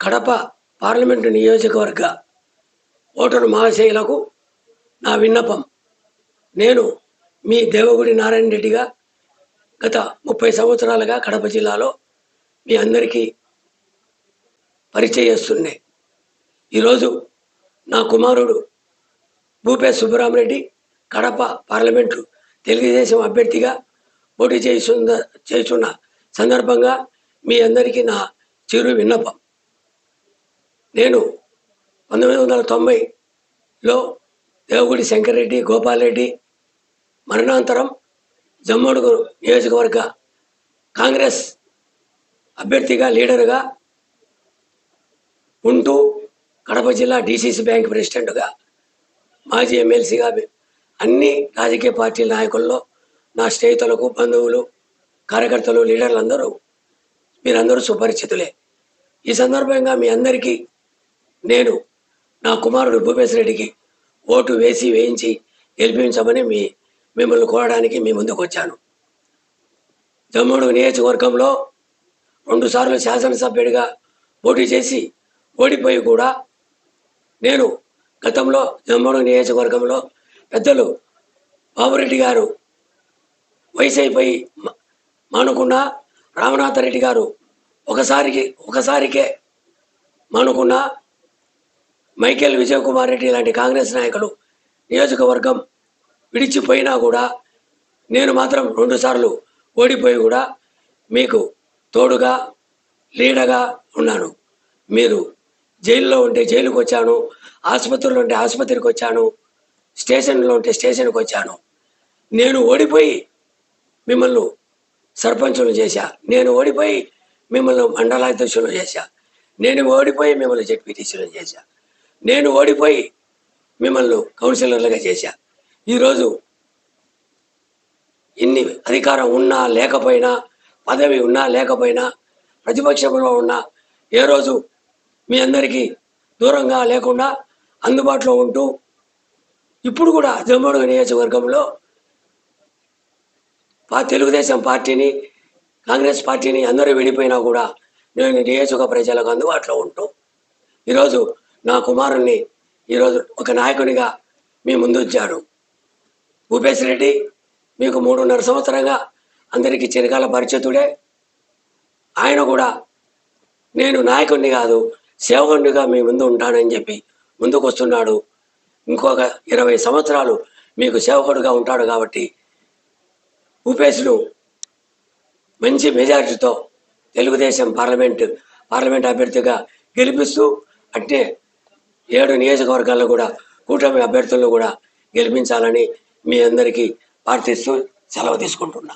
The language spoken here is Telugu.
కడప పార్లమెంటు నియోజకవర్గ ఓటరు మహాశయులకు నా విన్నపం. నేను మీ దేవగుడి నారాయణ రెడ్డిగా గత 30 సంవత్సరాలుగా కడప జిల్లాలో మీ అందరికీ పరిచయం చేస్తున్నాయి. ఈరోజు నా కుమారుడు భూపేశ్ సుబ్బరామరెడ్డి కడప పార్లమెంటు తెలుగుదేశం అభ్యర్థిగా పోటీ చేస్తున్న సందర్భంగా మీ అందరికీ నా చిరు విన్నపం. నేను 1990లో దేవగుడి శంకర్రెడ్డి గోపాల్ రెడ్డి మరణాంతరం జమ్మడుగు నియోజకవర్గ కాంగ్రెస్ అభ్యర్థిగా లీడర్గా ఉంటూ కడప జిల్లా డిసిసి బ్యాంక్ ప్రెసిడెంట్గా మాజీ ఎమ్మెల్సీగా అన్ని రాజకీయ పార్టీల నాయకుల్లో నా స్నేహితులకు బంధువులు కార్యకర్తలు లీడర్లందరూ మీరందరూ సుపరిచితులే. ఈ సందర్భంగా మీ అందరికీ నేను నా కుమారుడు భూపేశ్ రెడ్డికి ఓటు వేయించి గెలిపించమని మిమ్మల్ని కోరడానికి మీ ముందుకు వచ్చాను. జమ్మూడు నియోజకవర్గంలో 2 సార్లు శాసనసభ్యుడిగా పోటీ చేసి ఓడిపోయి కూడా నేను గతంలో జమ్మూడు నియోజకవర్గంలో పెద్దలు బాబురెడ్డి గారు వయసు అయిపోయి మానుకున్న, రామనాథరెడ్డి గారు ఒకసారికే మానుకున్న, మైకేల్ విజయ్ కుమార్ రెడ్డి లాంటి కాంగ్రెస్ నాయకులు నియోజకవర్గం విడిచిపోయినా కూడా నేను మాత్రం 2 సార్లు ఓడిపోయి కూడా మీకు తోడుగా లీడర్గా ఉన్నాను. మీరు జైల్లో ఉంటే జైలుకి వచ్చాను, ఆసుపత్రిలో ఉంటే ఆసుపత్రికి వచ్చాను, స్టేషన్లో ఉంటే స్టేషన్కి వచ్చాను. నేను ఓడిపోయి మిమ్మల్ని సర్పంచులు చేశా, నేను ఓడిపోయి మిమ్మల్ని మండలాధ్యక్షులు చేశా, నేను ఓడిపోయి మిమ్మల్ని జెడ్పీటీసీలు చేశా, నేను ఓడిపోయి మిమ్మల్ని కౌన్సిలర్లుగా చేశా. ఈరోజు ఇన్ని అధికారం ఉన్నా లేకపోయినా, పదవి ఉన్నా లేకపోయినా, ప్రతిపక్షంలో ఉన్నా, ఏ రోజు మీ అందరికీ దూరంగా లేకుండా అందుబాటులో ఉంటూ ఇప్పుడు కూడా జమ్మూడు నియోజకవర్గంలో తెలుగుదేశం పార్టీని కాంగ్రెస్ పార్టీని అందరూ విడిపోయినా కూడా నేను నియోజక ప్రజలకు అందుబాటులో ఉంటూ ఈరోజు నా కుమారుణ్ణి ఈరోజు ఒక నాయకునిగా మీ ముందు ఉంచాడు. భూపేశ్ రెడ్డి మీకు 3.5 సంవత్సరంగా అందరికీ చిరకాల పరిచితుడే. ఆయన కూడా నేను నాయకుడిని కాదు సేవకునిగా మీ ముందు ఉంటానని చెప్పి ముందుకు వస్తున్నాడు. ఇంకొక 20 సంవత్సరాలు మీకు సేవకుడిగా ఉంటాడు. కాబట్టి భూపేశ్ను మంచి మెజారిటీతో తెలుగుదేశం పార్లమెంట్ అభ్యర్థిగా గెలిపిస్తూ అంటే 7 నియోజకవర్గాల్లో కూడా కూటమి అభ్యర్థులను కూడా గెలిపించాలని మీ అందరికీ ప్రార్థిస్తూ సెలవు తీసుకుంటున్నా.